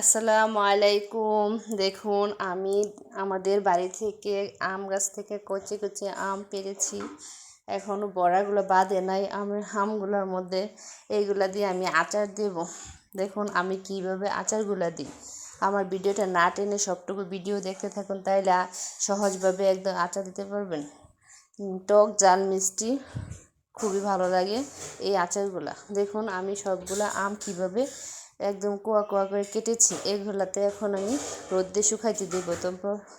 আসসালামু আলাইকুম। দেখুন আমি আমাদের বাড়ি থেকে আম গাছ থেকে কচি কচি আম পেড়েছি। এখনও বড়াগুলো বাঁধে নাই। আমগুলোর মধ্যে এইগুলা দিয়ে আমি আচার দেব। দেখুন আমি কিভাবে আচারগুলা দিই। আমার ভিডিওটা না টেনে সবটুকু ভিডিও দেখতে থাকুন, তাইলে সহজভাবে একদম আচার দিতে পারবেন। টক ঝাল মিষ্টি খুবই ভালো লাগে এই আচারগুলা। দেখুন আমি সবগুলা আম কিভাবে একদম কোয়া কোয়া করে কেটেছি। এগুলাতে এখন আমি রোদে শুকাইতে দেবো।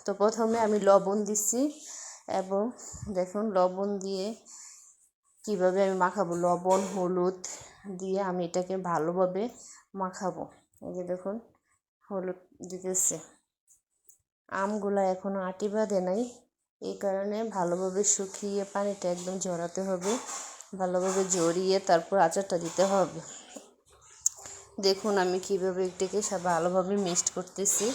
তো প্রথমে আমি লবণ দিচ্ছি এবং দেখুন লবণ দিয়ে কিভাবে আমি মাখাবো। লবণ হলুদ দিয়ে আমি এটাকে ভালোভাবে মাখাবো। এই যে দেখুন হলুদ দিতেছে। আমগুলা এখনও আটি বাঁধে নাই, এই কারণে ভালোভাবে শুকিয়ে পানিটা একদম ঝরাতে হবে। ভালোভাবে ঝরিয়ে তারপর আচারটা দিতে হবে। দেখুন আমি কীভাবে এটাকে ভালোভাবে মিক্সড করতেছি।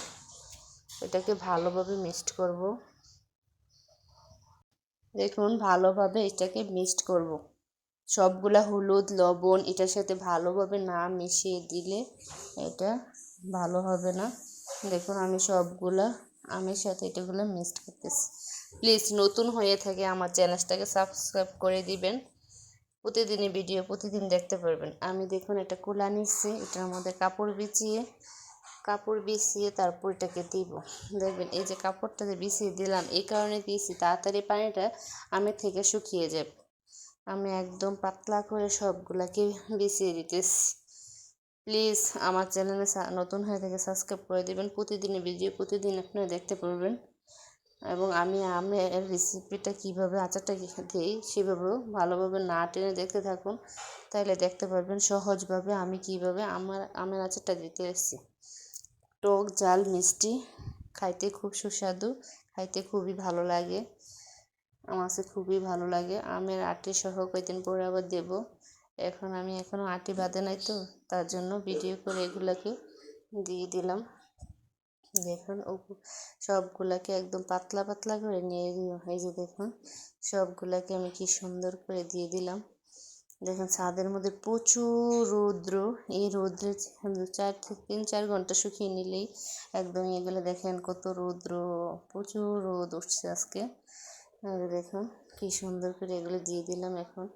এটাকে ভালোভাবে মিক্সড করব। দেখুন ভালোভাবে এটাকে মিক্সড করব। সবগুলা হলুদ লবণ এটার সাথে ভালোভাবে না মিশিয়ে দিলে এটা ভালো হবে না। দেখুন আমি সবগুলা আমের সাথে এটাগুলো মিক্সড করতেছি। প্লিজ নতুন হয়ে থাকে আমার চ্যানেলটাকে সাবস্ক্রাইব করে দিবেন। প্রতিদিনই ভিডিও প্রতিদিন দেখতে পারবেন। আমি দেখুন একটা কুলা নিচ্ছি, এটার মধ্যে কাপড় বিছিয়ে তারপর এটাকে দিব। দেখবেন এই যে কাপড়টাতে বিছিয়ে দিলাম, এই কারণে দিয়েছি তাড়াতাড়ি পানিটা আমের থেকে শুকিয়ে যাবে। আমি একদম পাতলা করে সবগুলাকে বিছিয়ে দিতেছি। প্লিজ আমার চ্যানেলে নতুন হয়ে থাকে সাবস্ক্রাইব করে দেবেন। প্রতিদিনের ভিডিও প্রতিদিন আপনারা দেখতে পারবেন। এবং আমি আমের রেসিপিটা কীভাবে আচারটা দিই সেভাবেও ভালোভাবে না টেনে দেখতে থাকুন, তাহলে দেখতে পারবেন সহজভাবে আমি কীভাবে আমের আচারটা দিতে এসেছি। টক ঝাল মিষ্টি খাইতে খুব সুস্বাদু, খাইতে খুবই ভালো লাগে। আমার কাছে খুবই ভালো লাগে। আমের আটি সহ কয়েকদিন পরে আবার দেবো। আমি এখনও আটি বাঁধে নাই, তো তার জন্য ভিডিও করে এগুলাকে দিয়ে দিলাম। দেখুন সবগুলাকে একদম পাতলা পাতলা করে নিয়ে দিও। এই যে দেখুন সবগুলাকে আমি কি সুন্দর করে দিয়ে দিলাম। দেখুন ছাদের মধ্যে প্রচুর রৌদ্র। এই রৌদ্রে 3-4 ঘন্টা শুকিয়ে নিলেই একদম এগুলো দেখেন কত রৌদ্র, প্রচুর রোদ উঠছে আজকে। দেখুন কি সুন্দর করে এগুলো দিয়ে দিলাম। এখন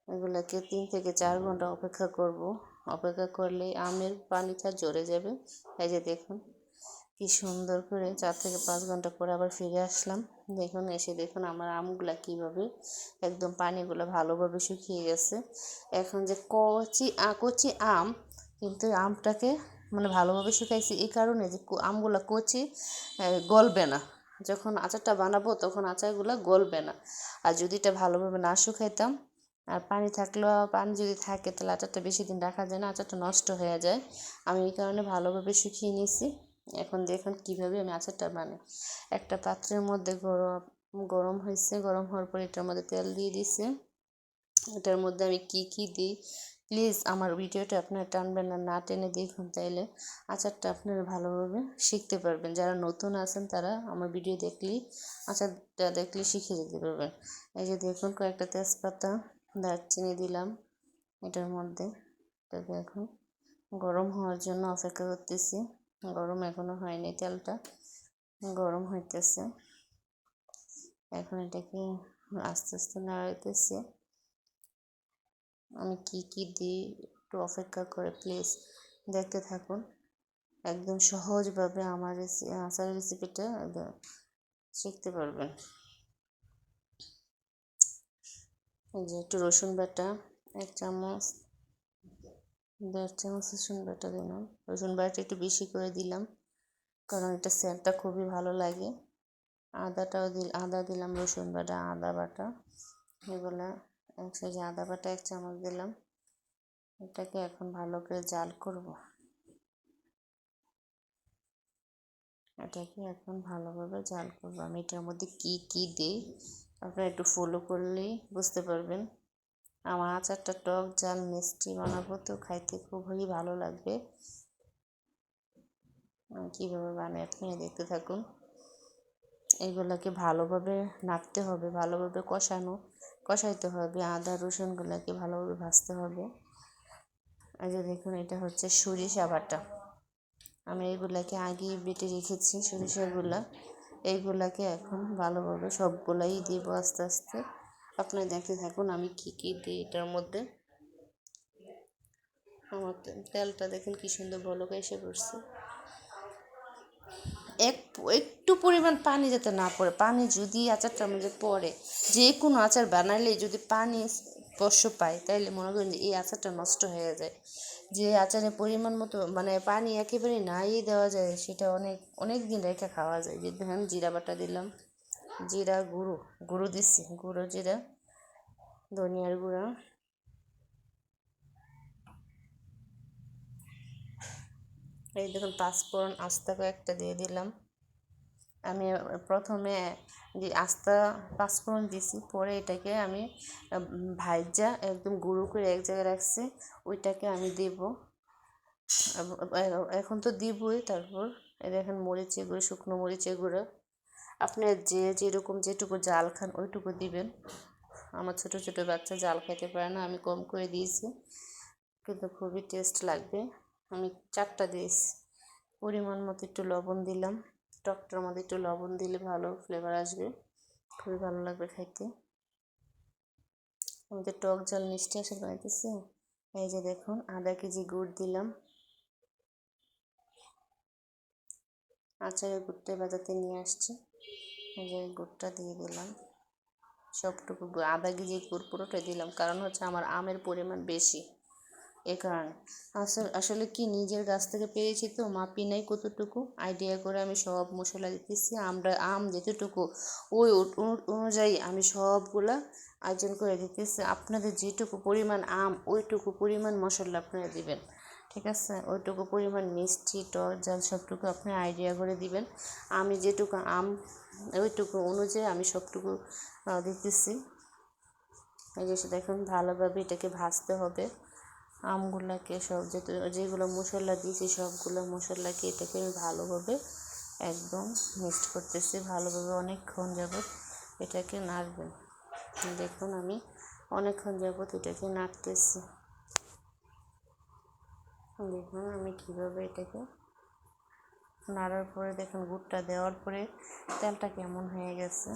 এগুলোকে 3-4 ঘন্টা অপেক্ষা করব। অপেক্ষা করলে আমের পানিটা ঝরে যাবে। এই যে দেখুন কি সুন্দর করে 4-5 ঘন্টা পরে আবার ফিরে আসলাম। দেখুন আমার আমগুলা কীভাবে একদম পানিগুলো ভালোভাবে শুকিয়ে গেছে। এখন যে কচি আম, কিন্তু আমটাকে ভালোভাবে শুকাইছি এই কারণে যে আমগুলো কচি গলবে না। যখন আচারটা বানাবো তখন আচারগুলো গলবে না। আর যদি এটা ভালোভাবে না শুকাইতাম আর পানি যদি থাকে তাহলে আচারটা বেশি দিন রাখা যায় না, আচারটা নষ্ট হয়ে যায়। আমি এই কারণে ভালোভাবে শুকিয়ে নিয়েছি। এখন দেখুন কীভাবে আমি আচারটা বানাই। একটা পাত্রের মধ্যে গরম হয়েছে, গরম হওয়ার পর এটার মধ্যে তেল দিয়ে দিছি। এটার মধ্যে আমি কি দিই প্লিজ আমার ভিডিওটা আপনারা টানবেন না টেনে দেখুন, তাইলে আচারটা আপনারা ভালোভাবে শিখতে পারবেন। যারা নতুন আছেন তারা আমার ভিডিও আচারটা দেখলে শিখে যেতে পারবেন। এই যে দেখুন কয়েকটা তেজপাতা দারচিনি দিলাম এটার মধ্যে। এটাকে এখন গরম হওয়ার জন্য অপেক্ষা করতেছি। গরম এখনো হয়নি, তেলটা গরম হইতেছে। এখন এটাকে আস্তে আস্তে নাড়াইতেছি। আমি কি দিই একটু অপেক্ষা করে প্লিজ দেখতে থাকুন। একদম সহজভাবে আমার আচারের রেসিপিটা শিখতে পারবেন। এই যে একটু রসুন বাটা 1 চামচ, 1.5 চামচ রসুন বাটা দিলাম। রসুন বাটা একটু বেশি করে দিলাম কারণ এটা সেন্টটা খুবই ভালো লাগে। আদা দিলাম, রসুন বাটা, আদা বাটা এগুলা একসাথে। আদা বাটা 1 চামচ দিলাম। এটাকে এখন ভালো করে জাল করব। এটাকে এখন ভালোভাবে জাল করব। আমি এটার মধ্যে কি দিই আপনারা একটু ফলো করলেই বুঝতে পারবেন। আমার আচারটা টক ঝাল মিষ্টি বানাবো, তো খাইতে খুবই ভালো লাগবে। কীভাবে বানাই আপনি দেখতে থাকুন। এগুলাকে ভালোভাবে নাড়তে হবে, ভালোভাবে কষাইতে হবে। আদা রসুনগুলোকে ভালোভাবে ভাজতে হবে। এই যে দেখুন এটা হচ্ছে সরিষা বাটা। আমি এগুলাকে আগেই বেটে রেখেছি সরিষাগুলা। এইগুলাকে এখন ভালোভাবে সবগুলাই দিব আস্তে আস্তে। আপনারা দেখতে থাকুন আমি কি কি দিই এটার মধ্যে। আমার তেলটা দেখুন কি সুন্দর বলক এসে পড়ছে। একটু পরিমাণ পানি যাতে না পড়ে, পানি যদি আচারটার মধ্যে পড়ে, যে কোনো আচার বানালে যদি পানি স্পর্শ পায় তাইলে মনে করেন যে এই আচারটা নষ্ট হয়ে যায়। যে আচারের পরিমাণ মতো মানে পানি একেবারে নাই দেওয়া যায়, সেটা অনেক অনেক দিন রেখে খাওয়া যায়। যে ধরেন জিরা বাটা দিলাম, জিরা গুঁড়ো দিচ্ছি, গুঁড়ো জিরা, ধনিয়ার গুঁড়া, এই দেখুন পাঁচফোড়ন আস্তা কয়েকটা দিয়ে দিলাম। আমি প্রথমে আস্তা পাঁচফোড়ন দিছি, পরে এটাকে আমি ভাজা একদম গুঁড়ো করে এক জায়গায় রাখছি, ওইটাকে আমি দেব। এখন তো দিবই। তারপর দেখেন মরিচের গুঁড়ো, শুকনো মরিচের গুঁড়ো, আপনার যেরকম যেটুকু জাল খান ওইটুকু দিবেন। আমার ছোট ছোট বাচ্চা জাল খেতে পারে না, আমি কম করে দিয়েছি, কিন্তু খুবই টেস্ট লাগবে। আমি 4টা দিয়েছি। পরিমাণ মতো একটু লবণ দিলাম, টকটার মধ্যে একটু লবণ দিলে ভালো ফ্লেভার আসবে, খুবই ভালো লাগবে খাইতে। আমি তো টক ঝাল মিষ্টি আচার বানাইতেছি। এই যে দেখুন আধা কেজি গুড় দিলাম, আচারের গুড়টা বাজাতে নিয়ে আসছি। এই যে গুড়টা দিয়ে দিলাম, সবটুকু আধা কেজি গুড় পুরোটাই দিলাম, কারণ হচ্ছে আমার আমের পরিমাণ বেশি, এ কারণে। আসলে কি নিজের গাছ থেকে পেয়েছি তো, মাপি নাই কতটুকু, আইডিয়া করে আমি সব মশলা দিতেছি। আম যেতটুকু ওই অনুযায়ী আমি সবগুলা আয়োজন করে দিতেছি। আপনাদের যেটুকু পরিমাণ আম ওইটুকু পরিমাণ মশলা আপনারা দিবেন, ঠিক আছে? ওইটুকু পরিমাণ মিষ্টি টক ঝাল সবটুকু আপনি আইডিয়া করে দিবেন। আমি যেটুকু আম ওইটুকু অনুযায়ী আমি সবটুকু দিতেছি। এই যে দেখুন ভালোভাবে এটাকে ভাজতে হবে। আমগুলাকে সব যেগুলো মশলা দিয়েছি সবগুলো মশলাকে এটাকে আমি ভালোভাবে একদম মিক্সড করতেছি, ভালোভাবে অনেকক্ষণ যাবত এটাকে নাড়বেন। দেখুন আমি অনেকক্ষণ যাবত এটাকে নাড়তেছি। দেখুন আমি কীভাবে এটাকে নাড়ার পরে দেখুন গুড়টা দেওয়ার পরে তেলটা কেমন হয়ে গেছে।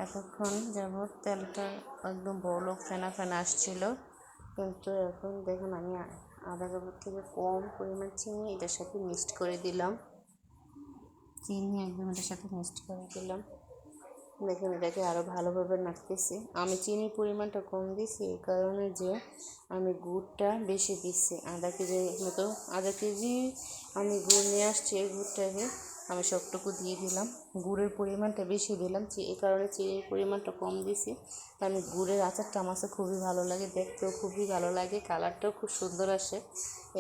এতক্ষণ যাবত তেলটা একদম বলক ফেনা ফেনা আসছিল, কিন্তু এখন দেখুন আমি আধা কাপের থেকে কম পরিমাণ চিনি এটার সাথে মিক্সড করে দিলাম। চিনি একদম এটার সাথে মিক্সড করে দিলাম। দেখুন এটাকে আরও ভালোভাবে নাড়তেছি। আমি চিনির পরিমাণটা কম দিছি এই কারণে যে আমি গুড়টা বেশি দিচ্ছি, আধা কেজি আমি গুড় নিয়ে আসছি। এই গুড়টাকে আমি সবটুকু দিয়ে দিলাম, গুড়ের পরিমাণটা বেশি দিলাম, এই কারণে চিনির পরিমাণটা কম দিছি। আমি গুড়ের আচারটা আমার কাছে খুবই ভালো লাগে, দেখতেও খুবই ভালো লাগে, কালারটাও খুব সুন্দর আসে,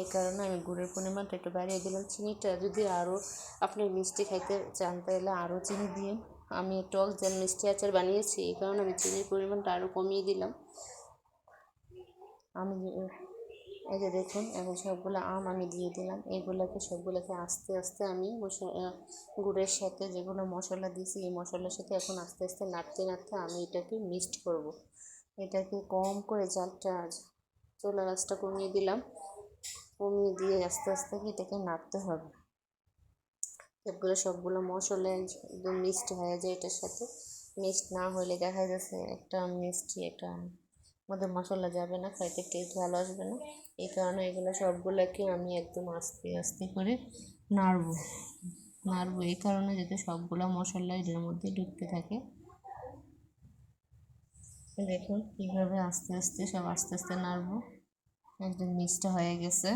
এই কারণে আমি গুড়ের পরিমাণটা একটু বাড়িয়ে দিলাম। চিনিটা যদি আরও আপনি মিষ্টি খাইতে চান তাহলে আরও চিনি দিয়ে, আমি টক ঝাল মিষ্টি আচার বানিয়েছি এই কারণে আমি চিনির পরিমাণটা আরও কমিয়ে দিলাম। আমি এই যে দেখুন এখন সবগুলো আম আমি দিয়ে দিলাম, এগুলোকে সবগুলোকে আস্তে আস্তে আমি গুড়ের সাথে যেগুলো মশলা দিয়েছি এই মশলার সাথে এখন আস্তে আস্তে নাড়তে নাড়তে আমি এটাকে মিক্সড করব। এটাকে কম করে চুলার আঁচটা কমিয়ে দিলাম, কমিয়ে দিয়ে আস্তে আস্তে এটাকে নাড়তে হবে। সবগুলো মশলা একদম মিক্সড হয়ে যায় এটার সাথে। মিক্সড না হলে দেখা যাচ্ছে একটা মিষ্টি একটা মধ্যে মশলা যাবে না, খাইতে টেস্ট ভালো আসবে না। এই কারণে এগুলো সবগুলোকে আমি একদম আস্তে আস্তে করে নাড়বো। এই কারণে যাতে সবগুলো মশলা এদের মধ্যে ঢুকতে থাকে। দেখুন কীভাবে আস্তে আস্তে নাড়বো। একদম মিক্সড হয়ে গেছে,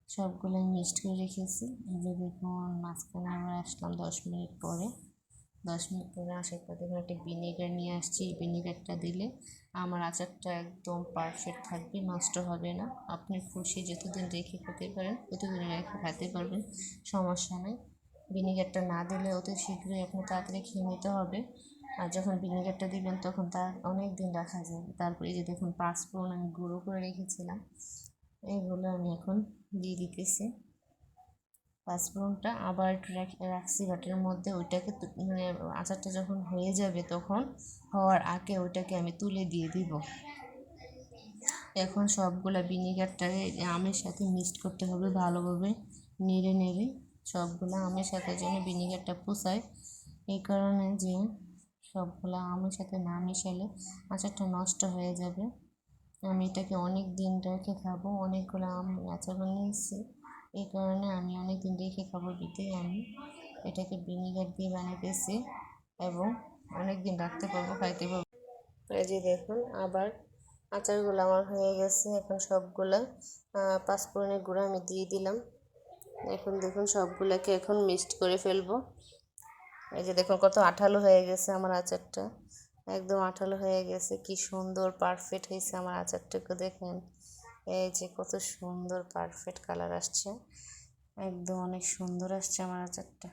সবগুলোই মিক্সড করে রেখেছি। এই যে দেখুন মাঝখানে আমরা আসলাম 10 মিনিট পরে। 10 মিনিট পরে আসার পর দেখুন একটা ভিনেগার নিয়ে আসছি, এই ভিনেগারটা দিলে আমার আচারটা একদম পারফেক্ট থাকবে, নষ্ট হবে না। আপনি খুশি যতদিন রেখে খেতে পারেন ততদিন রেখে খেতে পারবেন, সমস্যা নেই। ভিনেগারটা না দিলে অতি শীঘ্রই আপনি তাড়াতাড়ি খেয়ে নিতে হবে, আর যখন ভিনেগারটা দিবেন তখন তার অনেক দিন রাখা যাবে। তারপরে এই যে দেখুন পাঁচফোড়ন আমি গুঁড়ো করে রেখেছিলাম, এইগুলো আমি এখন দিয়ে দিতেছি। পাঁচফোড়নটা আবার একটু রাখছি বাটির মধ্যে, ওইটাকে মানে আচারটা যখন হয়ে যাবে তখন হওয়ার আগে ওইটাকে আমি তুলে দিয়ে দিব। এখন সবগুলা ভিনিগারটাকে আমের সাথে মিক্সড করতে হবে ভালোভাবে, নেড়ে নেড়ে সবগুলা আমের সাথে যেন ভিনিগারটা পোষায়। এই কারণে যে সবগুলা আমের সাথে না মিশালে আচারটা নষ্ট হয়ে যাবে। আমি এটাকে অনেক দিন রেখে খাবো, অনেকগুলো আম আচার বানিয়েছি, এই কারণে আমি অনেক দিন রেখে খাবো বিধায় আমি এটাকে ভিনিগার দিয়ে বানাইতেছি এবং অনেক দিন রাখতে পারবো, খাইতে পারবো। এই যে দেখুন আবার আচারগুলো আমার হয়ে গেছে। এখন সবগুলা পাঁচফোড়নের গুঁড়ো আমি দিয়ে দিলাম। এখন দেখুন সবগুলাকে এখন মিক্সড করে ফেলবো। এই যে দেখুন কত আঠালো হয়ে গেছে আমার আচারটা, একদম আঠালো হয়ে গেছে। কি সুন্দর পারফেক্ট হয়েছে আমার আচারটাকে দেখেন। এই যে কত সুন্দর পারফেক্ট কালার আসছে, একদম অনেক সুন্দর আসছে আমার আচারটা।